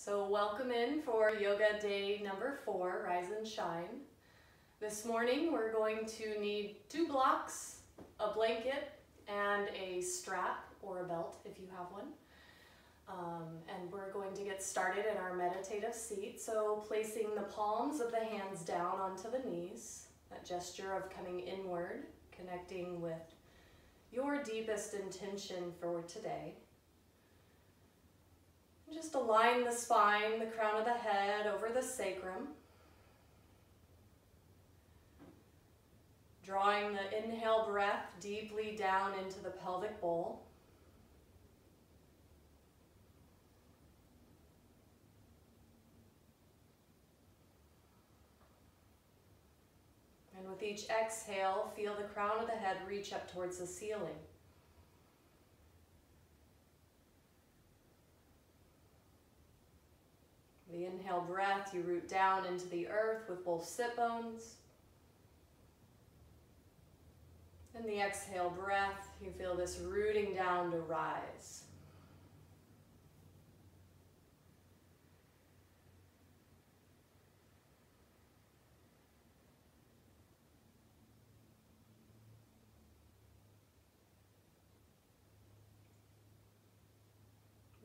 So welcome in for yoga day number 4, Rise and Shine. This morning we're going to need 2 blocks, a blanket, and a strap or a belt if you have one. And we're going to get started in our meditative seat. So placing the palms of the hands down onto the knees, that gesture of coming inward, connecting with your deepest intention for today. Just align the spine, the crown of the head over the sacrum. Drawing the inhale breath deeply down into the pelvic bowl. And with each exhale, feel the crown of the head reach up towards the ceiling. The inhale breath, you root down into the earth with both sit bones. And the exhale breath, you feel this rooting down to rise.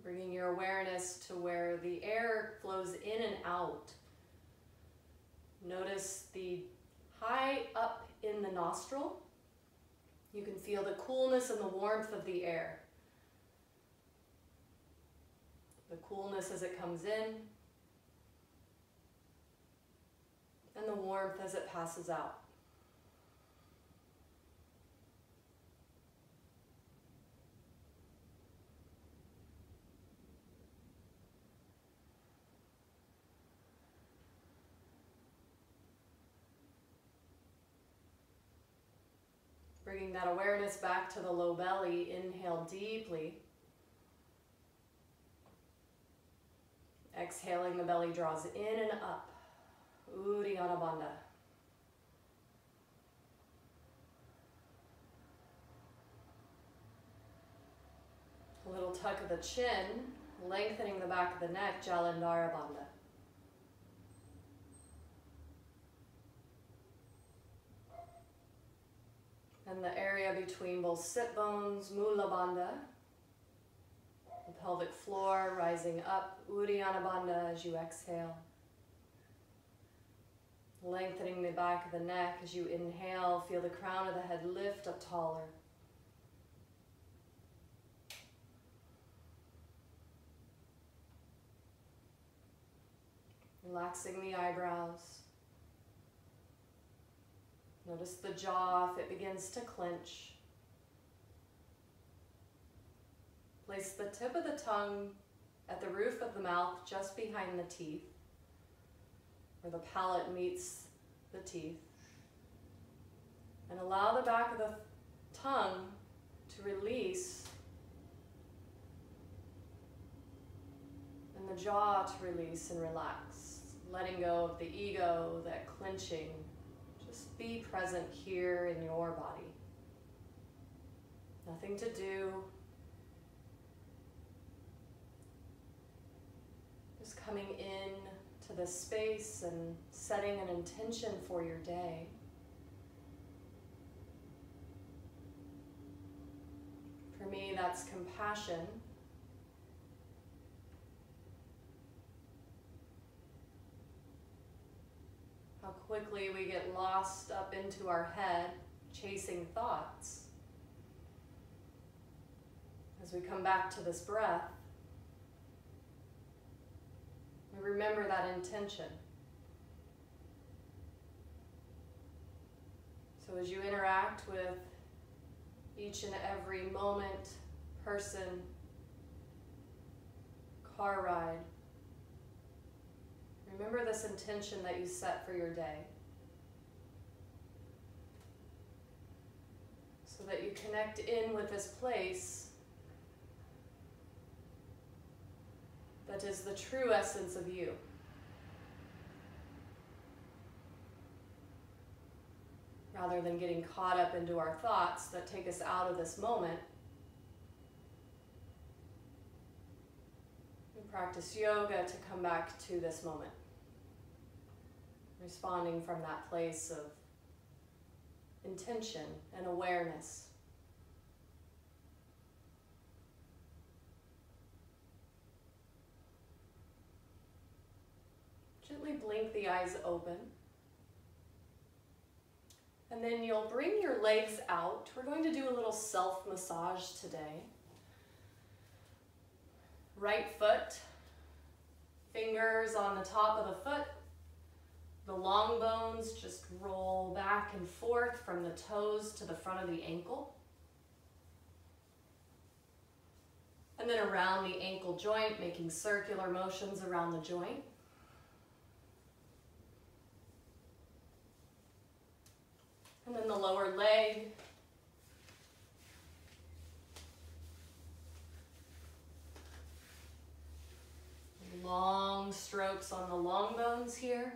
Bringing your awareness to where the air flows in and out. Notice the high up in the nostril. You can feel the coolness and the warmth of the air. The coolness as it comes in, and the warmth as it passes out. Bringing that awareness back to the low belly, inhale deeply. Exhaling, the belly draws in and up. Uddiyana Bandha. A little tuck of the chin, lengthening the back of the neck, Jalandhara Bandha. And the area between both sit bones, Mula Bandha, the pelvic floor rising up, Uddiyana Bandha as you exhale. Lengthening the back of the neck as you inhale, feel the crown of the head lift up taller. Relaxing the eyebrows. Notice the jaw if it begins to clench. Place the tip of the tongue at the roof of the mouth just behind the teeth, where the palate meets the teeth. And allow the back of the tongue to release and the jaw to release and relax, letting go of the ego, that clenching. Just be present here in your body. Nothing to do. Just coming in to the space and setting an intention for your day. For me, that's compassion. How quickly we get lost up into our head, chasing thoughts. As we come back to this breath, we remember that intention. So as you interact with each and every moment, person, car ride, remember this intention that you set for your day, so that you connect in with this place that is the true essence of you. Rather than getting caught up into our thoughts that take us out of this moment, And practice yoga to come back to this moment. Responding from that place of intention and awareness. Gently blink the eyes open. And then you'll bring your legs out. We're going to do a little self-massage today. Right foot, fingers on the top of the foot. The long bones just roll back and forth from the toes to the front of the ankle. And then around the ankle joint, making circular motions around the joint. And then the lower leg. Long strokes on the long bones here.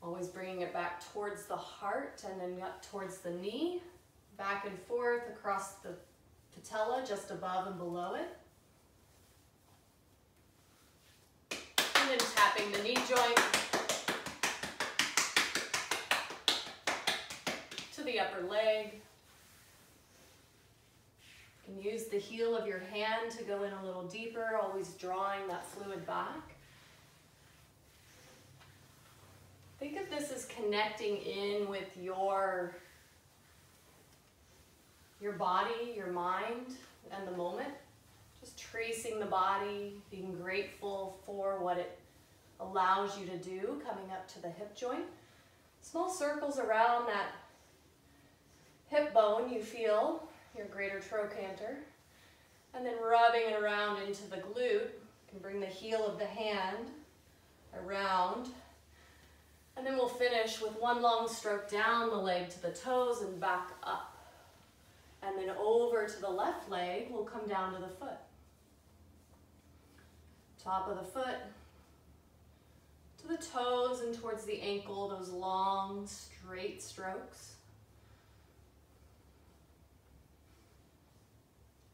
Always bringing it back towards the heart and then up towards the knee. Back and forth across the patella, just above and below it. And then tapping the knee joint to the upper leg. You can use the heel of your hand to go in a little deeper, always drawing that fluid back. Think of this as connecting in with your body, your mind, and the moment. Just tracing the body, being grateful for what it allows you to do, coming up to the hip joint. Small circles around that hip bone you feel, your greater trochanter. And then rubbing it around into the glute. You can bring the heel of the hand around. And then we'll finish with one long stroke down the leg to the toes and back up. And then over to the left leg, we'll come down to the foot. Top of the foot to the toes and towards the ankle, those long, straight strokes.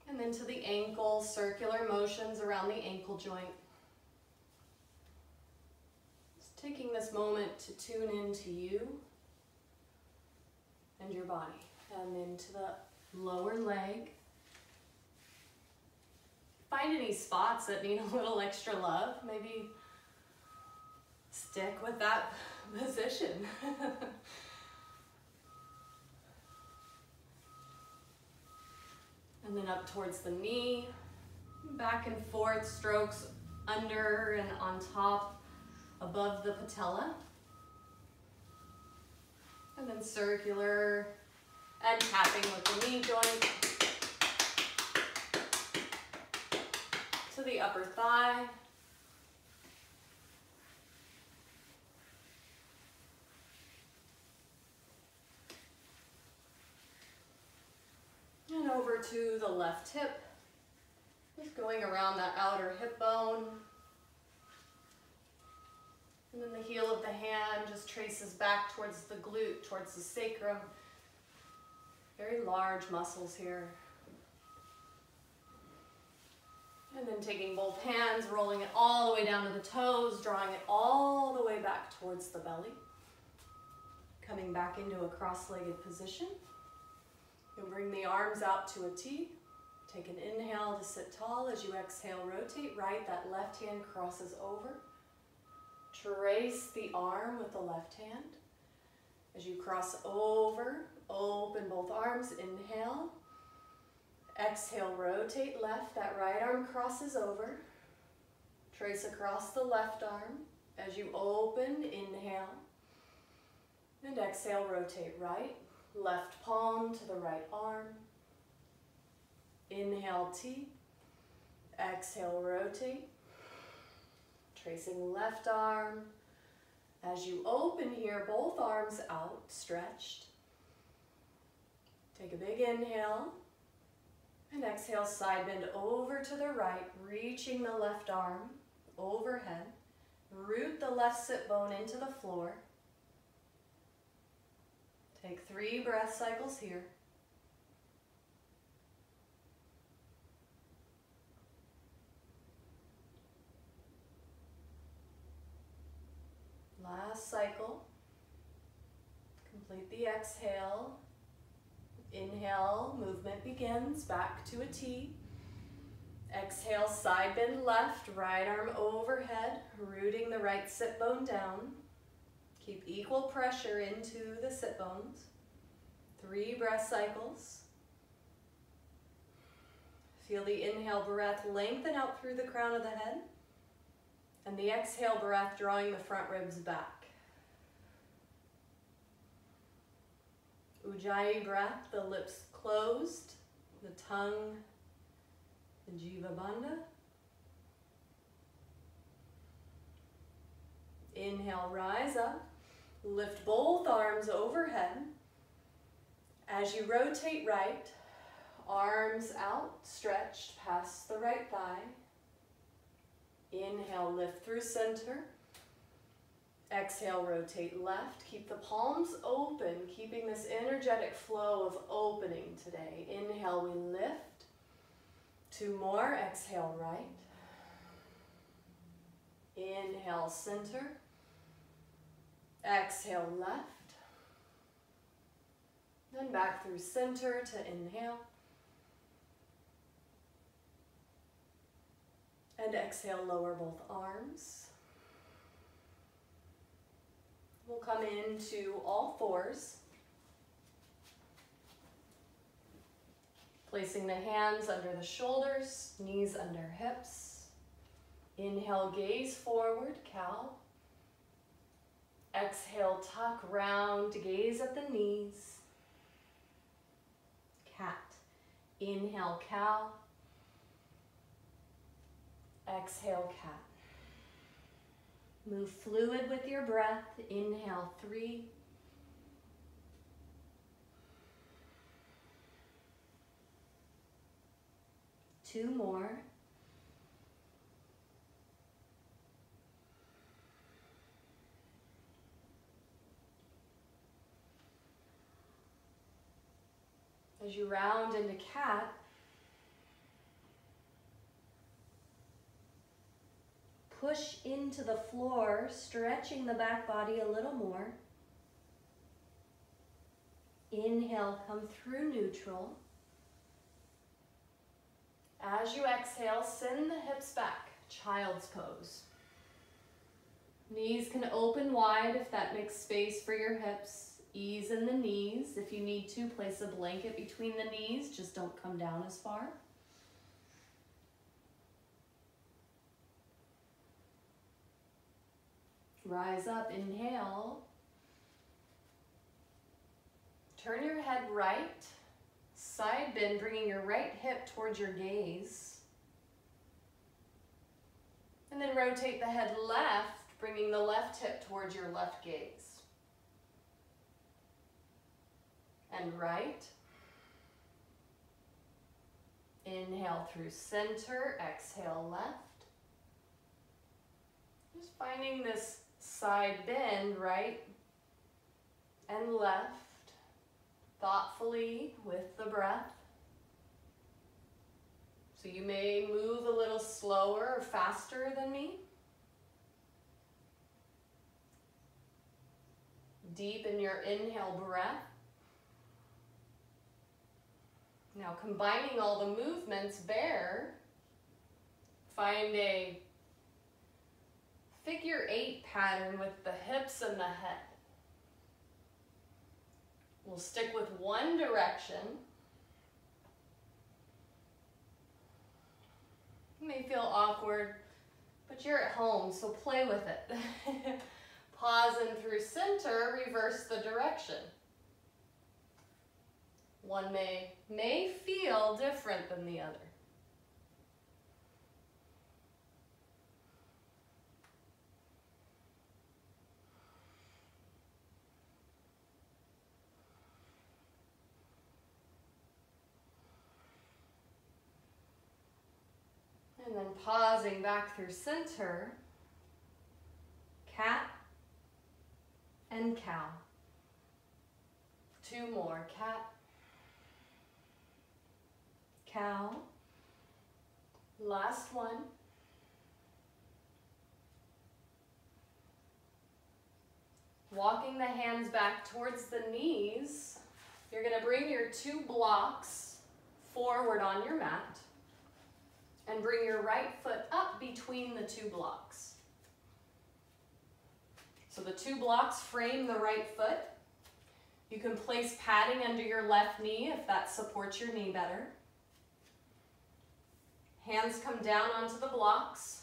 And then to the ankle, circular motions around the ankle joint. Just taking this moment to tune into you and your body. And then to the lower leg. Find any spots that need a little extra love. Maybe stick with that position. And then up towards the knee. Back and forth strokes under and on top, above the patella. And then circular and tapping with the knee joint to the upper thigh. And over to the left hip. Just going around that outer hip bone. And then the heel of the hand just traces back towards the glute, towards the sacrum. Very large muscles here. And then taking both hands, rolling it all the way down to the toes, drawing it all the way back towards the belly. Coming back into a cross-legged position. You'll bring the arms out to a T. Take an inhale to sit tall. As you exhale, rotate right. That left hand crosses over. Trace the arm with the left hand. As you cross over, open both arms. Inhale. Exhale, rotate left. That right arm crosses over. Trace across the left arm. As you open, inhale. And exhale, rotate right. Left palm to the right arm. Inhale, T. Exhale, rotate. Tracing left arm. As you open here, both arms out, stretched. Take a big inhale. And exhale, side bend over to the right, reaching the left arm overhead. Root the left sit bone into the floor. Take 3 breath cycles here. Complete the exhale. Inhale, movement begins, back to a T. Exhale, side bend left, right arm overhead, rooting the right sit bone down. Keep equal pressure into the sit bones. 3 breath cycles. Feel the inhale breath lengthen out through the crown of the head, and the exhale breath drawing the front ribs back. Ujjayi breath, the lips closed, the tongue, the Jiva Bandha. Inhale, rise up, lift both arms overhead. As you rotate right, arms out, stretched past the right thigh. Inhale, lift through center. Exhale, rotate left. Keep the palms open, keeping this energetic flow of opening today. Inhale, we lift. 2 more, exhale, right. Inhale, center. Exhale, left. Then back through center to inhale. And exhale, lower both arms. We'll come into all fours. Placing the hands under the shoulders, knees under hips. Inhale, gaze forward, cow. Exhale, tuck round, gaze at the knees. Cat. Inhale, cow. Exhale, cat. Move fluid with your breath. Inhale, 3. Two more. As you round into cat, push into the floor, stretching the back body a little more. Inhale, come through neutral. As you exhale, send the hips back, child's pose. Knees can open wide if that makes space for your hips. Ease in the knees. If you need to, place a blanket between the knees. Just don't come down as far. Rise up, inhale. Turn your head right. Side bend, bringing your right hip towards your gaze. And then rotate the head left, bringing the left hip towards your left gaze. And right. Inhale through center, exhale left. Just finding this side bend, right and left, thoughtfully with the breath. So you may move a little slower or faster than me. Deepen your inhale breath. Now combining all the movements, bear, find a figure 8 pattern with the hips and the head. We'll stick with one direction. It may feel awkward, but you're at home, so play with it. Pause and through center, reverse the direction. One may feel different than the other. And then pausing back through center, cat and cow. 2 more, cat, cow. Last one. Walking the hands back towards the knees, you're going to bring your 2 blocks forward on your mat and bring your right foot up between the 2 blocks. So the 2 blocks frame the right foot. You can place padding under your left knee if that supports your knee better. Hands come down onto the blocks.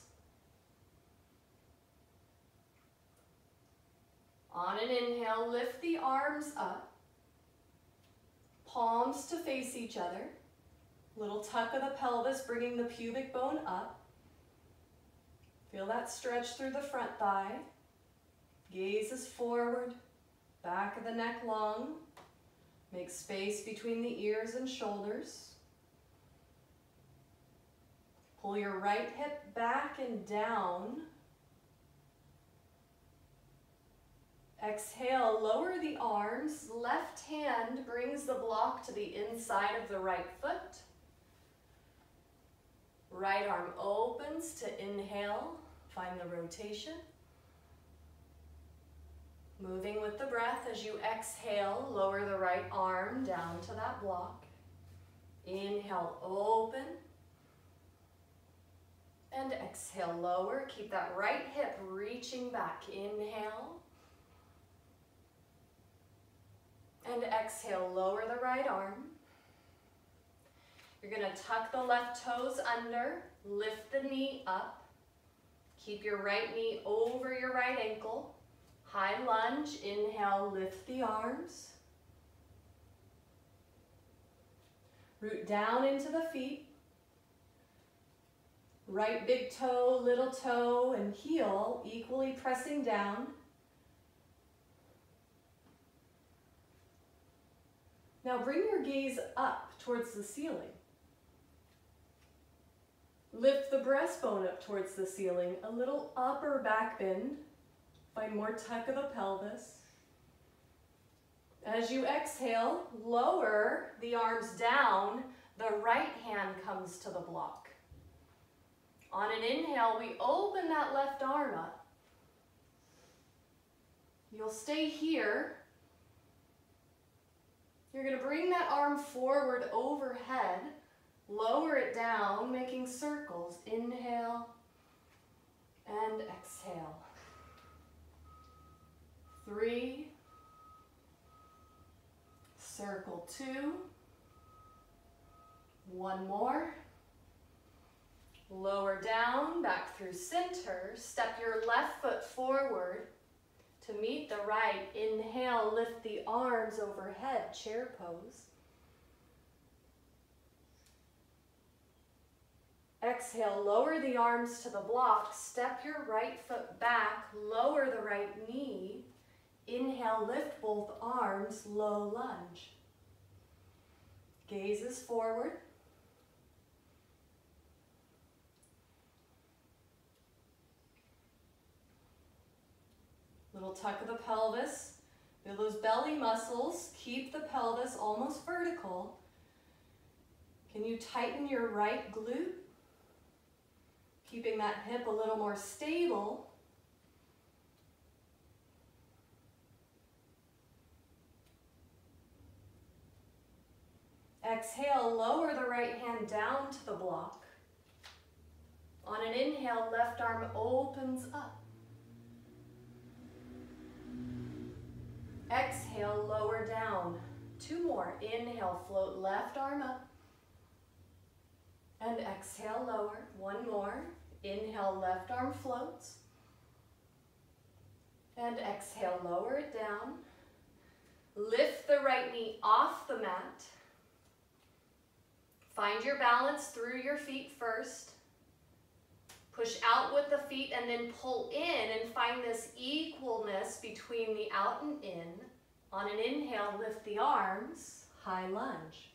On an inhale, lift the arms up. Palms to face each other. Little tuck of the pelvis, bringing the pubic bone up. Feel that stretch through the front thigh. Gaze is forward, back of the neck long. Make space between the ears and shoulders. Pull your right hip back and down. Exhale, lower the arms. Left hand brings the block to the inside of the right foot. Right arm opens to inhale. Find the rotation. Moving with the breath as you exhale, lower the right arm down to that block. Inhale, open. And exhale, lower. Keep that right hip reaching back. Inhale. And exhale, lower the right arm. You're going to tuck the left toes under, lift the knee up. Keep your right knee over your right ankle. High lunge, inhale, lift the arms. Root down into the feet. Right big toe, little toe, and heel equally pressing down. Now bring your gaze up towards the ceiling. Lift the breastbone up towards the ceiling, a little upper back bend. Find more tuck of the pelvis. As you exhale, lower the arms down. The right hand comes to the block. On an inhale, we open that left arm up. You'll stay here. You're going to bring that arm forward overhead. Lower it down, making circles. Inhale and exhale. 3, circle 2, 1 more, lower down, back through center, step your left foot forward to meet the right, inhale, lift the arms overhead, chair pose. Exhale, lower the arms to the block, step your right foot back, lower the right knee. Inhale, lift both arms, low lunge. Gaze is forward. Little tuck of the pelvis. Feel those belly muscles. Keep the pelvis almost vertical. Can you tighten your right glute? Keeping that hip a little more stable. Exhale, lower the right hand down to the block. On an inhale, left arm opens up. Exhale, lower down. 2 more. Inhale, float left arm up. And exhale, lower. 1 more. Inhale, left arm floats. And exhale, lower it down. Lift the right knee off the mat. Find your balance through your feet first. Push out with the feet and then pull in and find this equalness between the out and in. On an inhale, lift the arms, high lunge.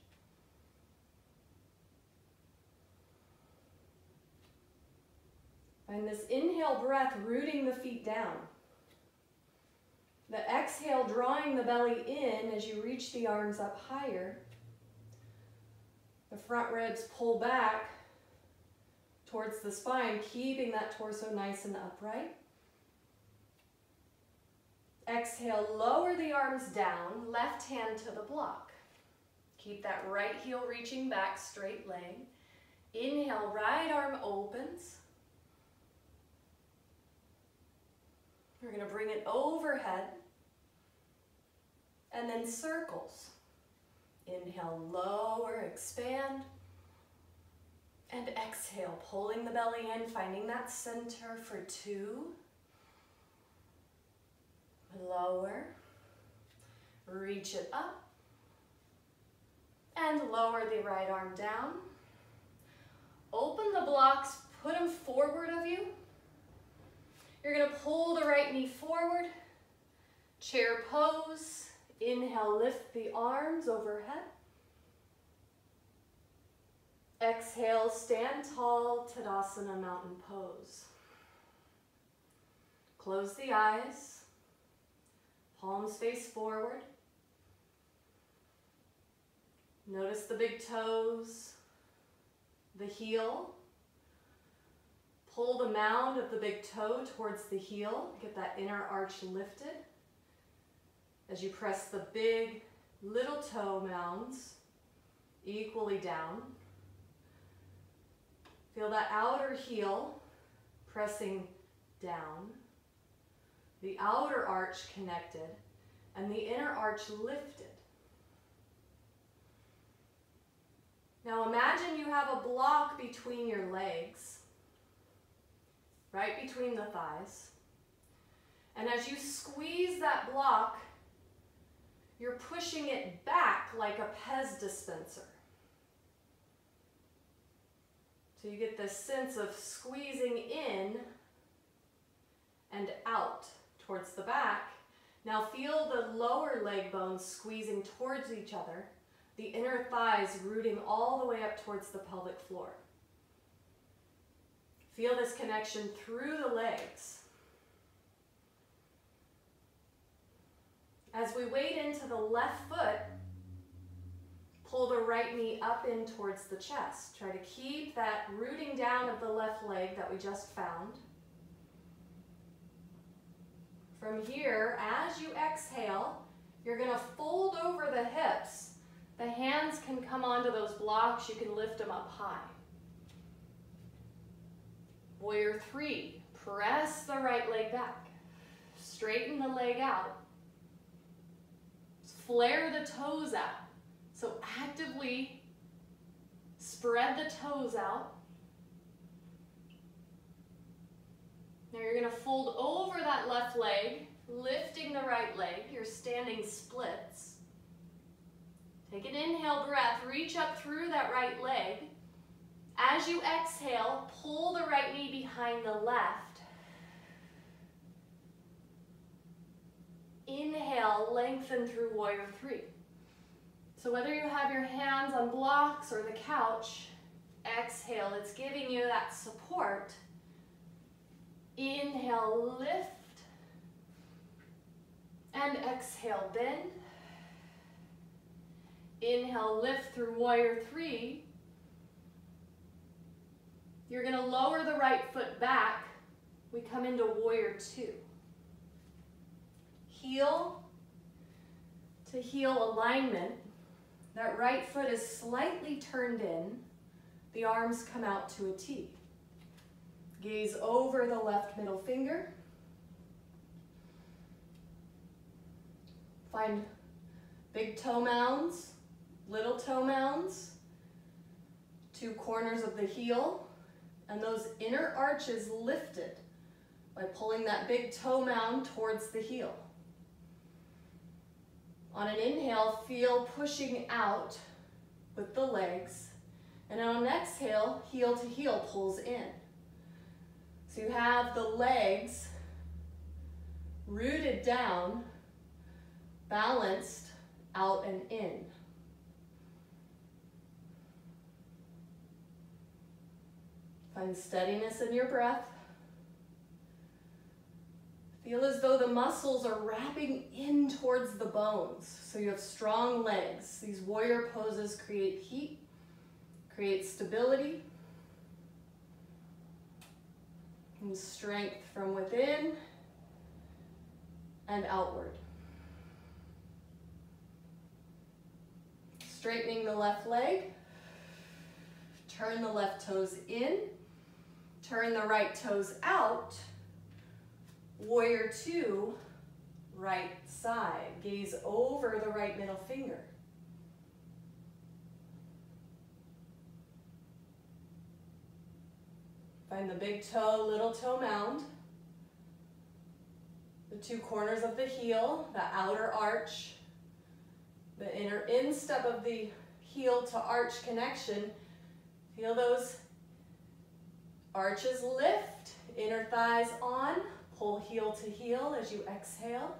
Find this inhale breath rooting the feet down. The exhale drawing the belly in as you reach the arms up higher. The front ribs pull back towards the spine, keeping that torso nice and upright. Exhale, lower the arms down, left hand to the block. Keep that right heel reaching back, straight leg. Inhale, right arm opens. We're going to bring it overhead and then circles. Inhale, lower, expand. And exhale, pulling the belly in, finding that center for 2. Lower, reach it up, and lower the right arm down. Open the blocks, put them forward of you. You're going to pull the right knee forward, chair pose. Inhale, lift the arms overhead. Exhale, stand tall, Tadasana, mountain pose. Close the eyes. Palms face forward. Notice the big toes, the heel. Pull the mound of the big toe towards the heel. Get that inner arch lifted. As you press the big little toe mounds equally down. Feel that outer heel pressing down. The outer arch connected, and the inner arch lifted. Now imagine you have a block between your legs, right between the thighs. And as you squeeze that block, you're pushing it back like a Pez dispenser. So you get this sense of squeezing in and out towards the back. Now feel the lower leg bones squeezing towards each other, the inner thighs rooting all the way up towards the pelvic floor. Feel this connection through the legs. As we wade into the left foot, pull the right knee up in towards the chest. Try to keep that rooting down of the left leg that we just found. From here, as you exhale, you're going to fold over the hips. The hands can come onto those blocks. You can lift them up high. Warrior 3, press the right leg back. Straighten the leg out. Flare the toes out. So actively spread the toes out. Now you're going to fold over that left leg, lifting the right leg. You're standing splits. Take an inhale breath, reach up through that right leg. As you exhale, pull the right knee behind the left. Inhale, lengthen through Warrior 3. So whether you have your hands on blocks or the couch, exhale, it's giving you that support. Inhale, lift, and exhale, bend. Inhale, lift through Warrior 3. You're going to lower the right foot back. We come into Warrior 2. Heel to heel alignment. That right foot is slightly turned in. The arms come out to a T. Gaze over the left middle finger. Find big toe mounds, little toe mounds, 2 corners of the heel, and those inner arches lifted by pulling that big toe mound towards the heel. On an inhale, feel pushing out with the legs, and on an exhale, heel to heel pulls in. So you have the legs rooted down, balanced out and in. Find steadiness in your breath. Feel as though the muscles are wrapping in towards the bones. So you have strong legs. These warrior poses create heat, create stability, and strength from within and outward. Straightening the left leg. Turn the left toes in. Turn the right toes out. Warrior two, right side. Gaze over the right middle finger. Find the big toe, little toe mound. The two corners of the heel, the outer arch, the inner instep of the heel to arch connection. Feel those arches lift, inner thighs on, pull heel to heel as you exhale.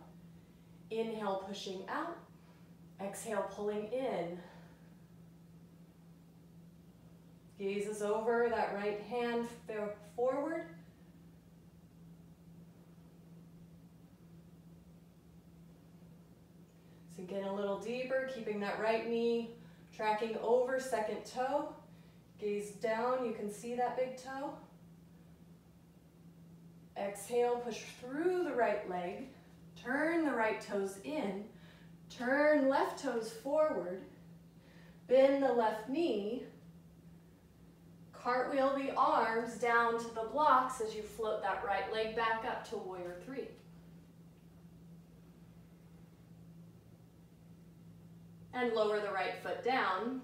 Inhale, pushing out. Exhale, pulling in. Gazes over that right hand forward. Sink in a little deeper, keeping that right knee tracking over second toe. Gaze down, you can see that big toe. Exhale, push through the right leg. Turn the right toes in. Turn left toes forward. Bend the left knee. Cartwheel the arms down to the blocks as you float that right leg back up to warrior three. And lower the right foot down.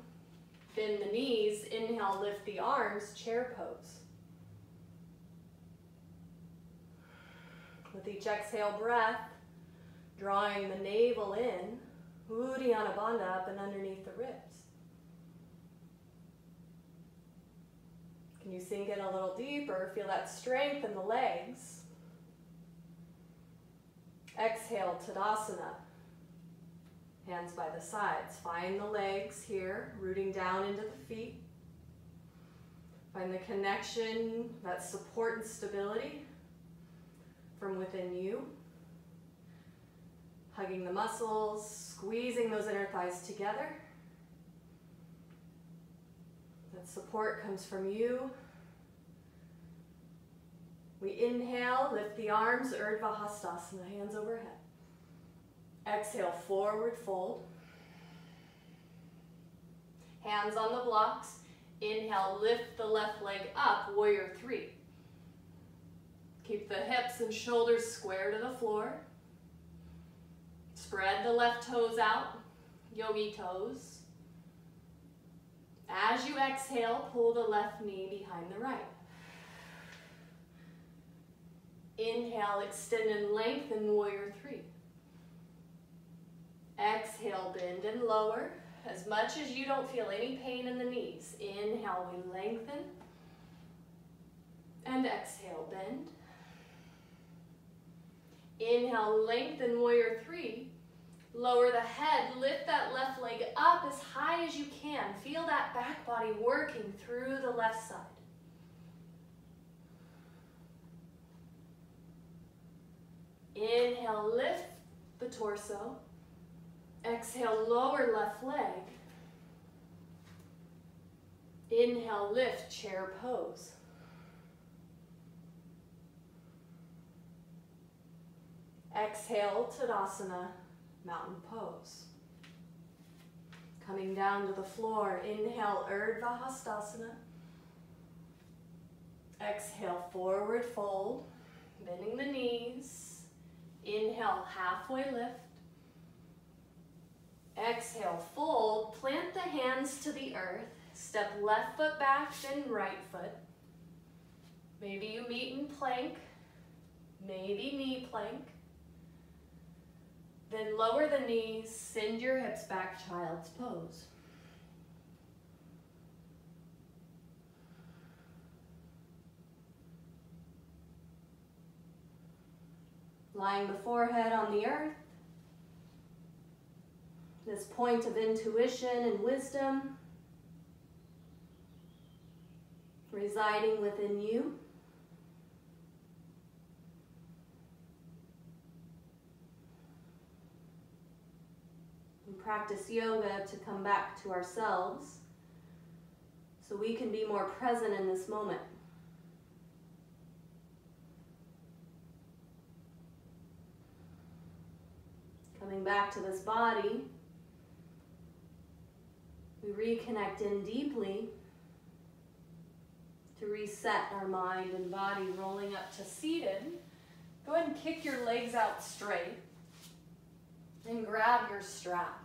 Bend the knees. Inhale, lift the arms, chair pose. With each exhale breath, drawing the navel in, Uddiyana Bandha up and underneath the ribs. Can you sink in a little deeper? Feel that strength in the legs. Exhale, Tadasana. Hands by the sides. Find the legs here, rooting down into the feet. Find the connection, that support and stability from within you. Hugging the muscles, squeezing those inner thighs together. That support comes from you. We inhale, lift the arms, Urdhva Hastasana, hands overhead. Exhale, forward fold. Hands on the blocks. Inhale, lift the left leg up, warrior three. Keep the hips and shoulders square to the floor. Spread the left toes out, yogi toes. As you exhale, pull the left knee behind the right. Inhale, extend and lengthen, warrior three. Exhale, bend and lower. As much as you don't feel any pain in the knees. Inhale, we lengthen. And exhale, bend. Inhale, lengthen, warrior three. Lower the head, lift that left leg up as high as you can. Feel that back body working through the left side. Inhale, lift the torso. Exhale, lower left leg. Inhale, lift, chair pose. Exhale, Tadasana, mountain pose. Coming down to the floor, inhale, Urdhva Hastasana. Exhale, forward fold, bending the knees. Inhale, halfway lift. Exhale, fold, plant the hands to the earth. Step left foot back, then right foot. Maybe you meet in plank, maybe knee plank. Then lower the knees, send your hips back, child's pose. Lying the forehead on the earth. This point of intuition and wisdom residing within you. We practice yoga to come back to ourselves so we can be more present in this moment. back to this body. We reconnect in deeply to reset our mind and body, rolling up to seated. Go ahead and kick your legs out straight and grab your strap.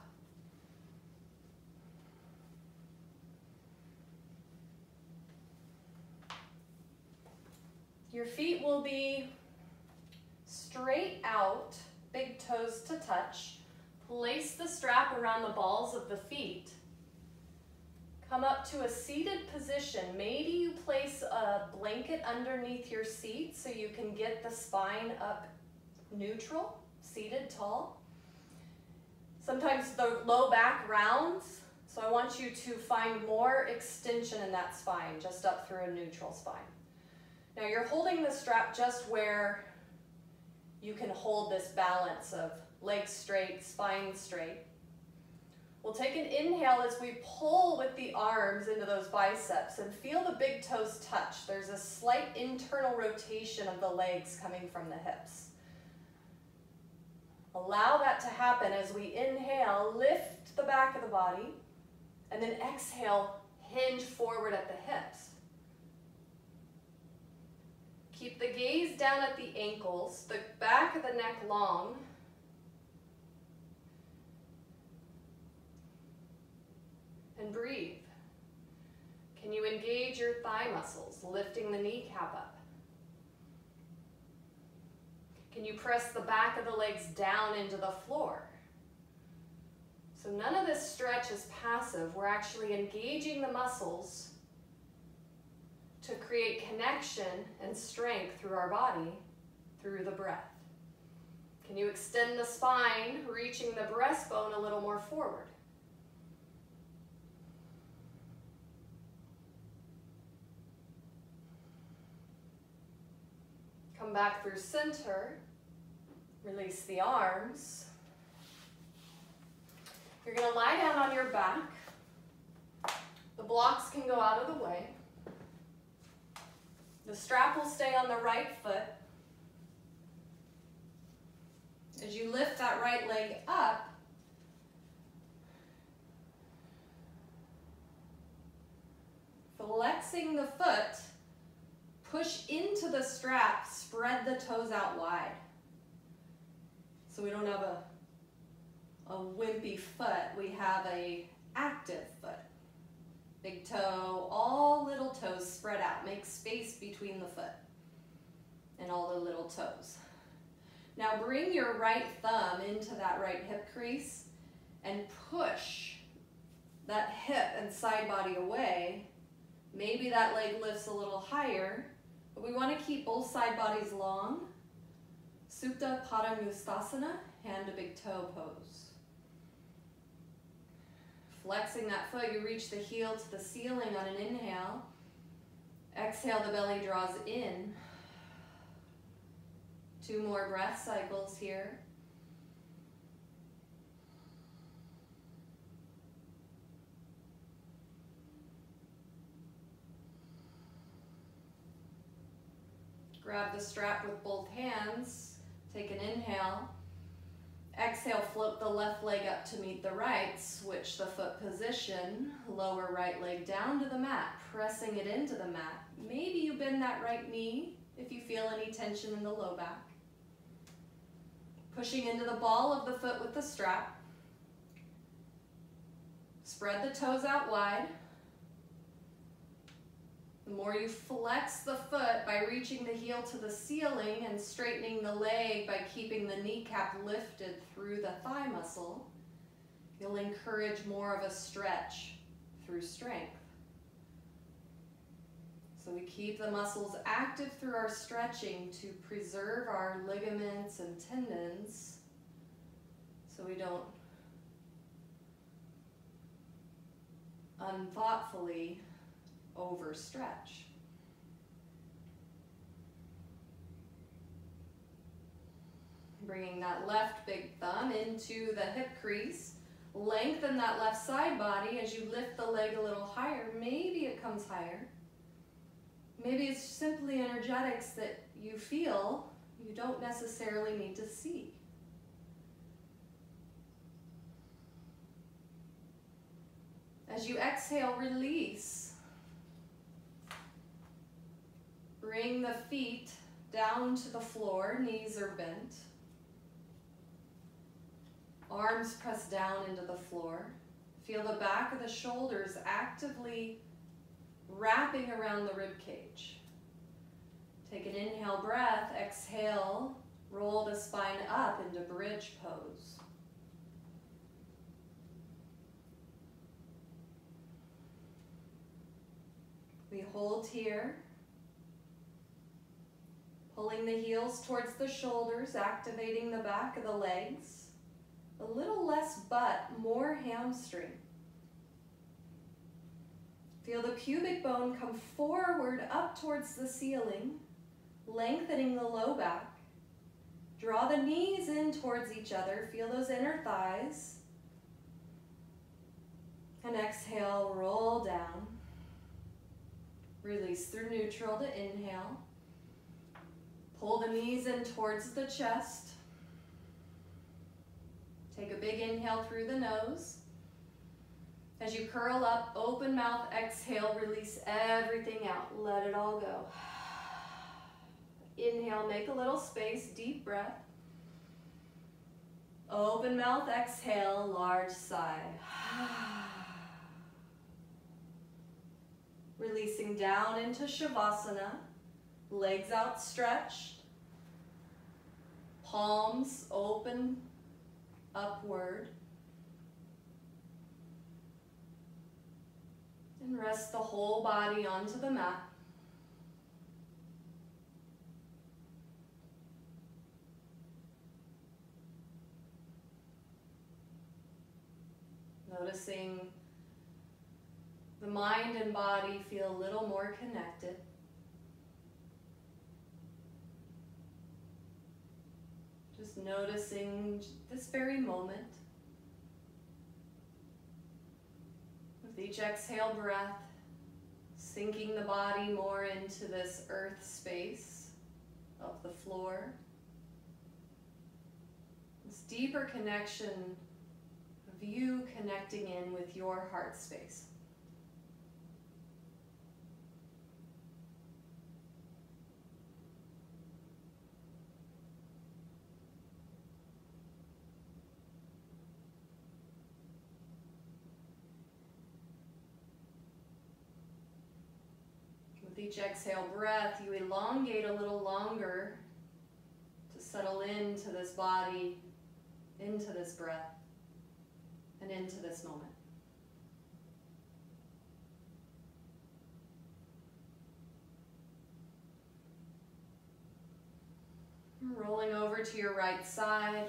Your feet will be straight out, big toes to touch. Place the strap around the balls of the feet. Come up to a seated position. Maybe you place a blanket underneath your seat so you can get the spine up neutral, seated tall. Sometimes the low back rounds, so I want you to find more extension in that spine, just up through a neutral spine. Now you're holding the strap just where you can hold this balance of legs straight, spine straight. We'll take an inhale as we pull with the arms into those biceps and feel the big toes touch. There's a slight internal rotation of the legs coming from the hips. Allow that to happen as we inhale, lift the back of the body, and then exhale, hinge forward at the hips. Keep the gaze down at the ankles, the back of the neck long. And breathe. Can you engage your thigh muscles, lifting the kneecap up? Can you press the back of the legs down into the floor? So none of this stretch is passive. We're actually engaging the muscles to create connection and strength through our body, through the breath. Can you extend the spine, reaching the breastbone a little more forward? Come back through center, release the arms. You're going to lie down on your back. The blocks can go out of the way. The strap will stay on the right foot. As you lift that right leg up, flexing the foot, push into the strap, spread the toes out wide. So we don't have a wimpy foot, we have an active foot. Big toe, all little toes spread out. Make space between the foot and all the little toes. Now bring your right thumb into that right hip crease and push that hip and side body away. Maybe that leg lifts a little higher, but we want to keep both side bodies long. Supta Padangusthasana, hand to big toe pose. Flexing that foot, you reach the heel to the ceiling on an inhale. Exhale, the belly draws in. 2 more breath cycles here. Grab the strap with both hands. Take an inhale. Exhale, float the left leg up to meet the right. Switch the foot position. Lower right leg down to the mat, pressing it into the mat. Maybe you bend that right knee if you feel any tension in the low back. Pushing into the ball of the foot with the strap. Spread the toes out wide. The more you flex the foot by reaching the heel to the ceiling and straightening the leg by keeping the kneecap lifted through the thigh muscle, you'll encourage more of a stretch through strength. So we keep the muscles active through our stretching to preserve our ligaments and tendons so we don't unthoughtfully overstretch. Bringing that left big thumb into the hip crease. Lengthen that left side body as you lift the leg a little higher. Maybe it comes higher. Maybe it's simply energetics that you feel you don't necessarily need to see. As you exhale, release. Bring the feet down to the floor, knees are bent. Arms pressed down into the floor. Feel the back of the shoulders actively wrapping around the rib cage. Take an inhale breath, exhale, roll the spine up into bridge pose. We hold here, pulling the heels towards the shoulders, activating the back of the legs. A little less butt, more hamstring. Feel the pubic bone come forward up towards the ceiling, lengthening the low back. Draw the knees in towards each other. Feel those inner thighs. And exhale, roll down. Release through neutral to inhale. Pull the knees in towards the chest. Take a big inhale through the nose. As you curl up, open mouth, exhale, release everything out. Let it all go. Inhale, make a little space, deep breath. Open mouth, exhale, large sigh. Releasing down into Shavasana, legs outstretched, palms open upward. And rest the whole body onto the mat. Noticing the mind and body feel a little more connected. Just noticing this very moment. With each exhale breath, sinking the body more into this earth space of the floor. This deeper connection of you connecting in with your heart space. With each exhale breath, you elongate a little longer to settle into this body, into this breath, and into this moment. Rolling over to your right side.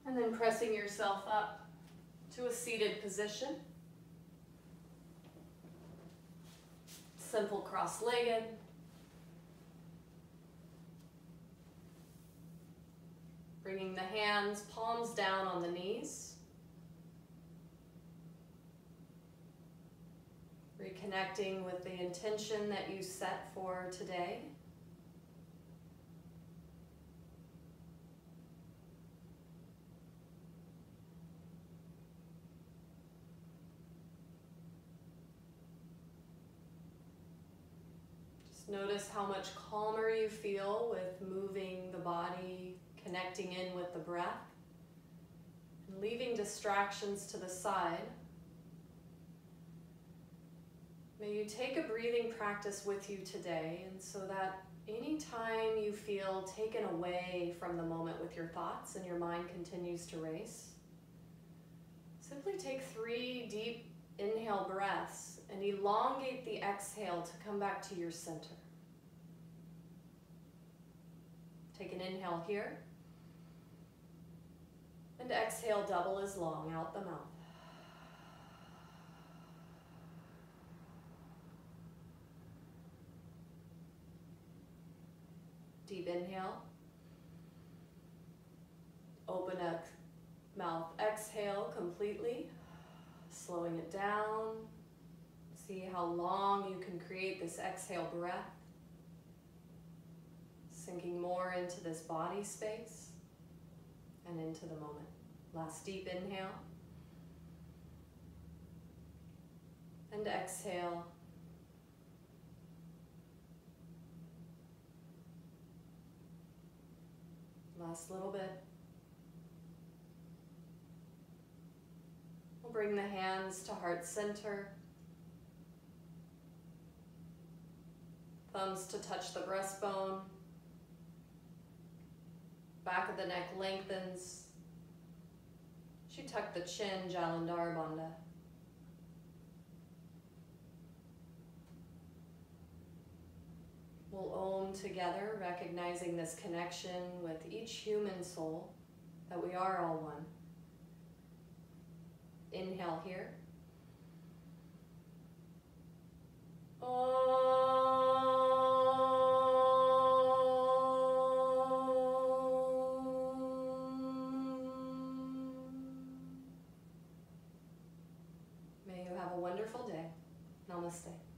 And then pressing yourself up to a seated position. Simple cross-legged. Bringing the hands, palms down on the knees. Reconnecting with the intention that you set for today. Notice how much calmer you feel with moving the body, connecting in with the breath, and leaving distractions to the side. May you take a breathing practice with you today, and so that anytime you feel taken away from the moment with your thoughts and your mind continues to race, simply take 3 deep inhale breaths and elongate the exhale to come back to your center. Take an inhale here, and exhale double as long out the mouth. Deep inhale. Open up mouth, exhale completely, slowing it down. See how long you can create this exhale breath. Sinking more into this body space and into the moment. Last deep inhale. And exhale. Last little bit. We'll bring the hands to heart center. Thumbs to touch the breastbone. Back of the neck lengthens. She tucked the chin, Jalandhara Bandha. We'll Om together, recognizing this connection with each human soul, that we are all one. Inhale here. May you have a wonderful day. Namaste.